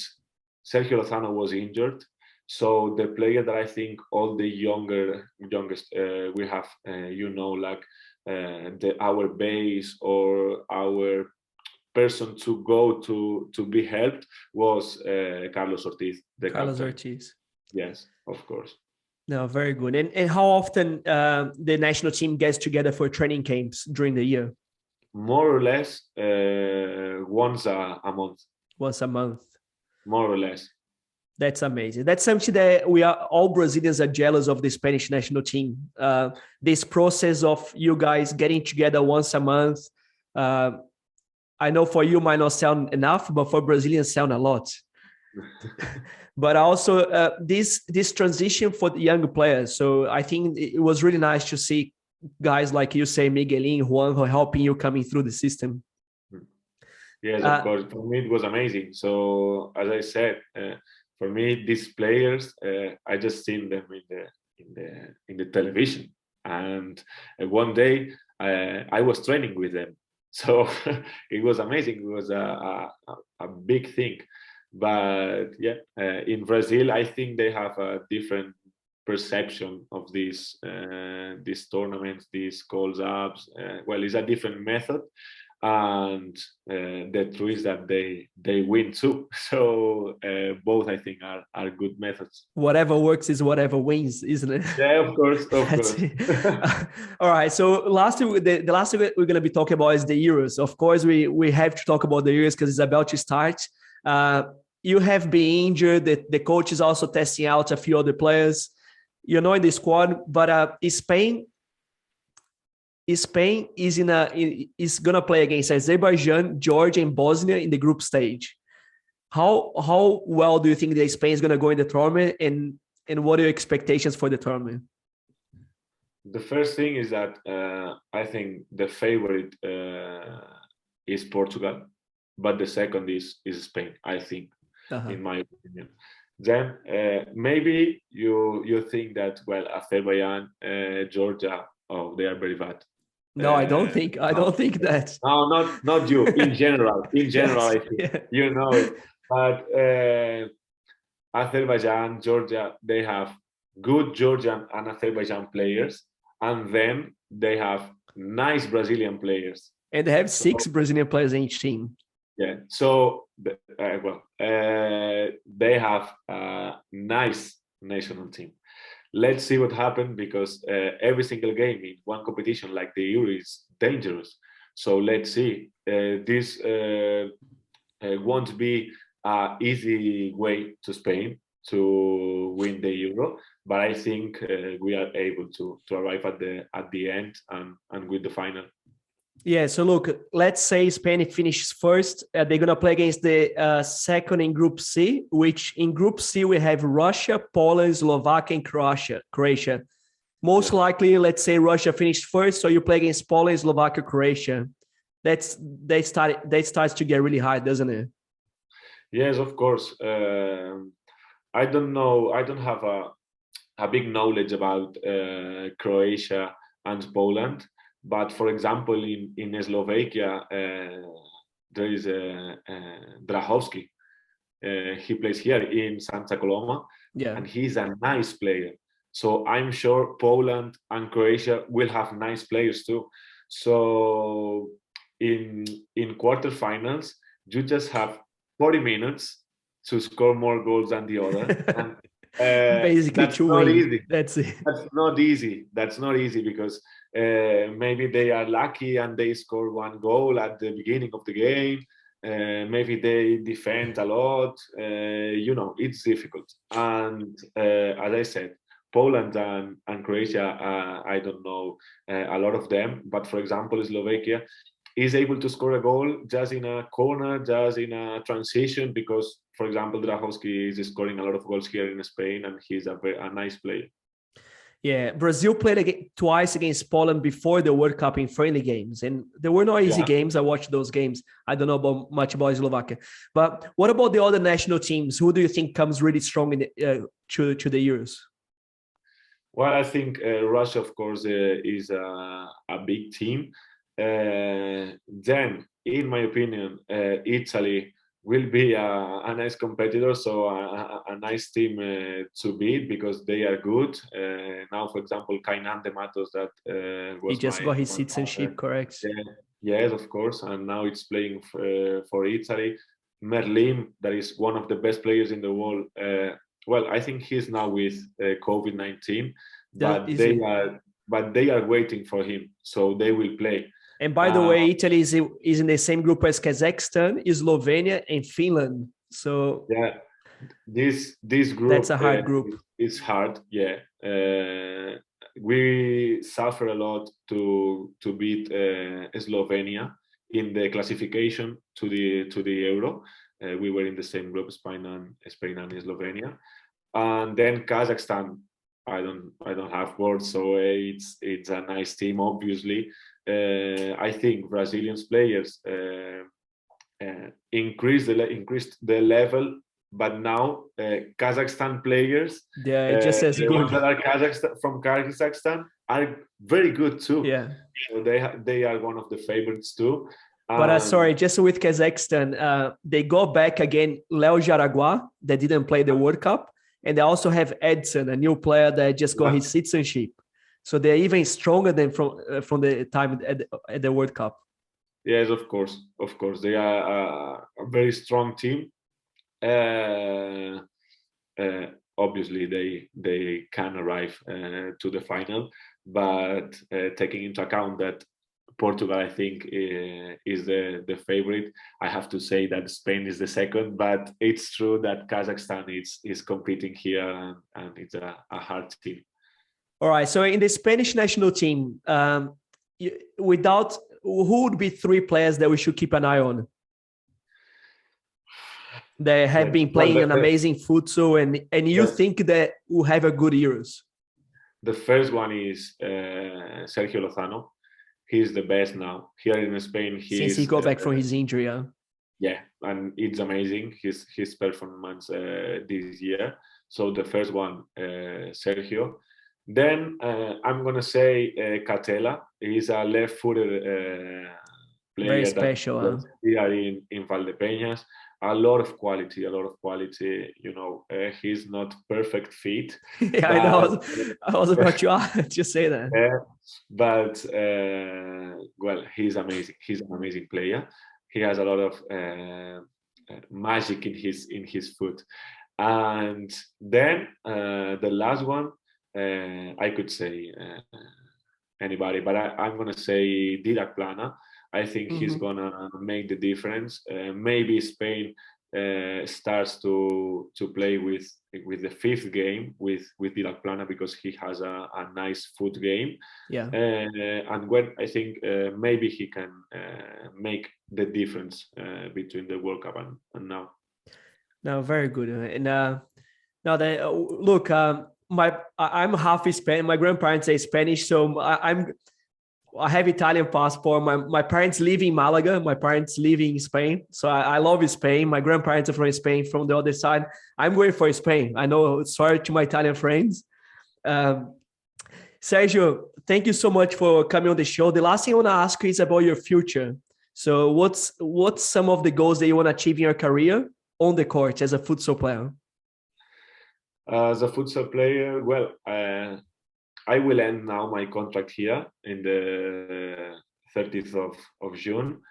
Sergio Lozano was injured. So the player that I think all the youngest we have, like our base or our person to go to be helped was Carlos Ortiz, the Carlos captain. Ortiz. Yes, of course. No, very good. And how often the national team gets together for training camps during the year? More or less once a month. Once a month. More or less. That's amazing. That's something that all Brazilians are jealous of the Spanish national team. This process of you guys getting together once a month. I know for you might not sound enough, but for Brazilians sound a lot. But also this transition for the young players. So I think it was really nice to see guys like you say, Miguelin, Juanjo, helping you coming through the system. Yes, of course. For me, it was amazing. So as I said, for me, these players, I just seen them in the television, and one day I was training with them. So it was amazing. It was a big thing. But yeah, in Brazil, I think they have a different perception of these tournaments, these calls ups. Well, it's a different method, and the truth is that they win too. So both, I think, are good methods. Whatever works is whatever wins, isn't it? Yeah, of course, of course. All right. So the last thing we're going to be talking about is the Euros. Of course, we have to talk about the Euros because it's about to start. You have been injured. The coach is also testing out a few other players. You're not in the squad, but Spain is going to play against Azerbaijan, Georgia, and Bosnia in the group stage. How well do you think that Spain is going to go in the tournament, and what are your expectations for the tournament? The first thing is that I think the favorite is Portugal, but the second is Spain, I think, in my opinion. Then maybe you think that, well, Azerbaijan, Georgia, they are very bad. No, I don't think that. No, not you. In general, yes, I think you know it. But Azerbaijan, Georgia, they have good Georgian and Azerbaijan players, and then they have nice Brazilian players. And they have 6 Brazilian players in each team. Yeah. So they have a nice national team. Let's see what happens, because every single game in one competition like the Euro is dangerous. So let's see. This won't be an easy way to Spain. to win the Euro, but I think we are able to arrive at the end and win the final. Yeah, so look, let's say Spain finishes first. They're going to play against the second in Group C, which in Group C we have Russia, Poland, Slovakia, and Croatia. Most likely, let's say Russia finished first, so you play against Poland, Slovakia, Croatia. That starts to get really hard, doesn't it? Yes, of course. I don't know. I don't have a big knowledge about Croatia and Poland. But for example, in Slovakia, there is Drahovski. He plays here in Santa Coloma, and he's a nice player. So I'm sure Poland and Croatia will have nice players too. So in quarterfinals, you just have 40 minutes to score more goals than the other. And, basically that's to not win. easy. That's it. That's not easy because maybe they are lucky and they score one goal at the beginning of the game. Maybe they defend a lot. It's difficult. And as I said, Poland and Croatia, I don't know a lot of them. But for example, Slovakia is able to score a goal just in a corner, just in a transition, because, for example, Drahovski is scoring a lot of goals here in Spain, and he's a nice player. Yeah, Brazil played twice against Poland before the World Cup in friendly games, and there were no easy games. I watched those games. I don't know much about Slovakia. But what about the other national teams? Who do you think comes really strong in to the Euros? Well, I think Russia, of course, is a big team. Then, in my opinion, Italy will be a nice competitor, so a nice team to beat because they are good. Now, for example, Kainan de Matos, that was he just got his citizenship, correct? Yes, of course, and now it's playing for Italy. Merlin, that is one of the best players in the world. Well, I think he's now with COVID-19, but they are waiting for him, so they will play. And by the way, Italy is in the same group as Kazakhstan, Slovenia, and Finland. So yeah, this group, that's a hard group. It's hard. Yeah, we suffer a lot to beat Slovenia in the classification to the Euro. We were in the same group, Spain and Slovenia, and then Kazakhstan. I don't have words, so it's a nice team, obviously. I think Brazilian players increased the level, but now Kazakhstan players, just as the good. ones that are from Kazakhstan are very good too. Yeah, so they are one of the favorites too. But sorry, just with Kazakhstan, they go back again Leo Jaraguá, that didn't play the World Cup. And they also have Edson, a new player that just got his citizenship. So they're even stronger than from the time at the World Cup. Yes, of course. They are a very strong team. Obviously, they can arrive to the final, but taking into account that Portugal, I think, is the favorite. I have to say that Spain is the second, but it's true that Kazakhstan is competing here, and it's a hard team. All right. So in the Spanish national team, who would be three players that we should keep an eye on? They have been playing an amazing futsal, and you think that will have a good Euros. The first one is Sergio Lozano. He's the best now here in Spain. Since he got back from his injury, yeah, and it's amazing his performance this year. So the first one, Sergio. Then I'm gonna say Catela. He's a left-footed player. Very special. Here in Valdepeñas. A lot of quality. You know, he's not perfect fit. Yeah, I know. I was about to say that. But well, he's amazing. He's an amazing player. He has a lot of magic in his foot. And then the last one, I could say anybody, but I'm gonna say Didac Plana. I think he's gonna make the difference. Maybe Spain starts to play with the fifth game with Plana, because he has a nice foot game. Yeah. And when I think maybe he can make the difference between the World Cup and now. No, very good. And now that look, I'm half Spanish. My grandparents are Spanish, so I have Italian passport. My parents live in Malaga. My parents live in Spain. So I love Spain. My grandparents are from Spain. From the other side, I'm going for Spain. I know, sorry to my Italian friends. Sergio, thank you so much for coming on the show. The last thing I want to ask you is about your future. So what's some of the goals that you want to achieve in your career on the court as a futsal player? As a futsal player, well, I will end now my contract here in the 30th of June.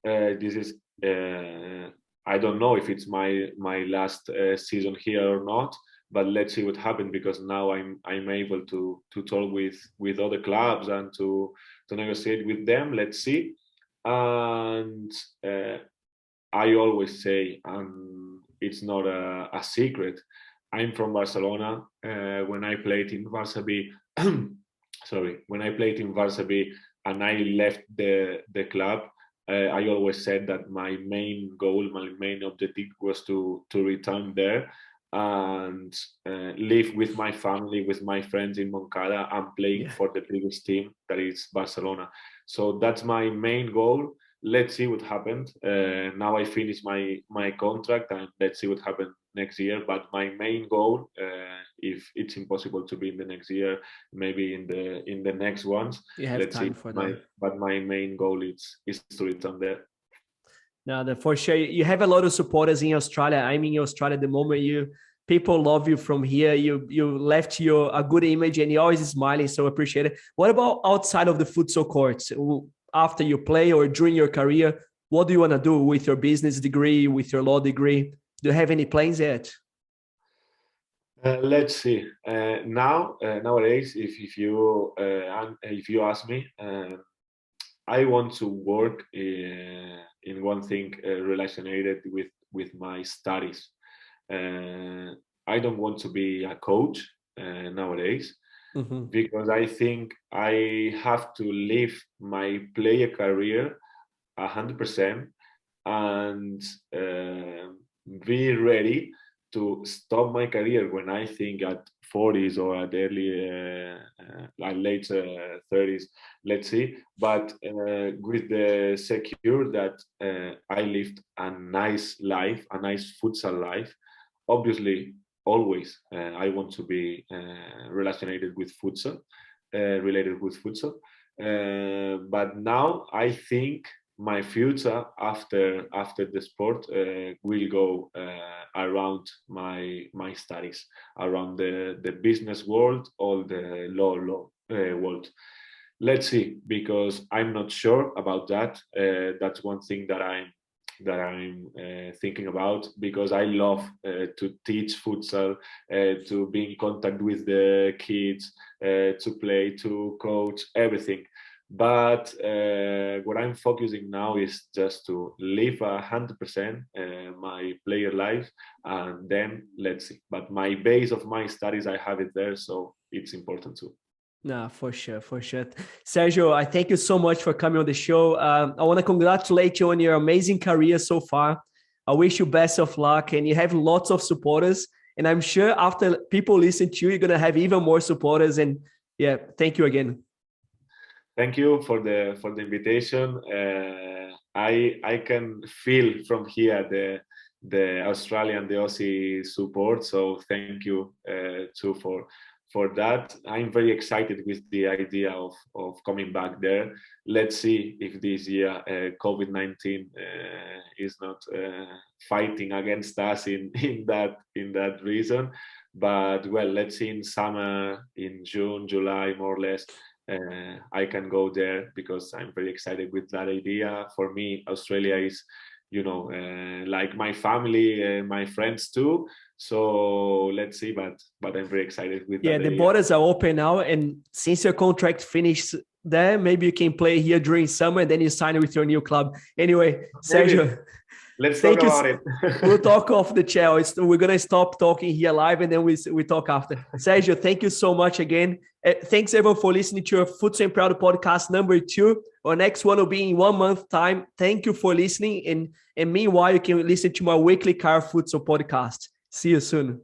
This is, I don't know if it's my last season here or not, but let's see what happens, because now I'm able to talk with other clubs and to negotiate with them. Let's see. And I always say, and it's not a secret, I'm from Barcelona. When I played in Varsovie, when I played in Varsovie and I left the club, I always said that my main goal, my main objective was to return there and live with my family, with my friends in Moncada, and playing for the biggest team, that is Barcelona. So that's my main goal. Let's see what happens. Now I finish my contract, and let's see what happens next year. But my main goal, if it's impossible to be in the next year, maybe in the next ones, you have let's time see. for that. But my main goal is to return there. No, for sure. You have a lot of supporters in Australia. I'm in Australia at the moment. People love you from here. You left a good image, and you're always smiling, so appreciate it. What about outside of the futsal courts? After you play or during your career, what do you want to do with your business degree, with your law degree? Do you have any plans yet? Let's see. Nowadays, if you ask me, I want to work in one thing related with my studies. I don't want to be a coach nowadays. Mm-hmm. Because I think I have to live my player career 100% and be ready to stop my career when I think at 40s or at early, late 30s, let's see. But with the secure that I lived a nice life, a nice futsal life. Obviously, always I want to be related with futsal. But now I think my future after the sport will go around my studies, around the business world or the law world. Let's see, because I'm not sure about that. That's one thing that I'm thinking about, because I love to teach futsal, to be in contact with the kids, to play, to coach, everything. But what I'm focusing now is just to live 100% my player life, and then let's see. But my base of my studies, I have it there, so it's important too. No, for sure. Sergio, I thank you so much for coming on the show. I want to congratulate you on your amazing career so far. I wish you best of luck, and you have lots of supporters. And I'm sure after people listen to you, you're going to have even more supporters. And yeah, thank you again. Thank you for the invitation. I can feel from here the Australian, the Aussie support. So thank you too for that. I'm very excited with the idea of coming back there. Let's see if this year COVID-19 is not fighting against us in that reason. But well, let's see in summer, in June, July, more or less. I can go there because I'm very excited with that idea. For me, Australia is, like my family, my friends too. So let's see, but I'm very excited with that. Yeah, the borders are open now, and since your contract finished there, maybe you can play here during summer, and then you sign with your new club. Anyway, Sergio, Let's talk Thank you. about it. We'll talk off the chat. We're going to stop talking here live and then we talk after. Sergio, thank you so much again. Thanks everyone for listening to your Futsal Proud podcast number 2. Our next one will be in 1 month time. Thank you for listening. And meanwhile, you can listen to my weekly Car Futsal podcast. See you soon.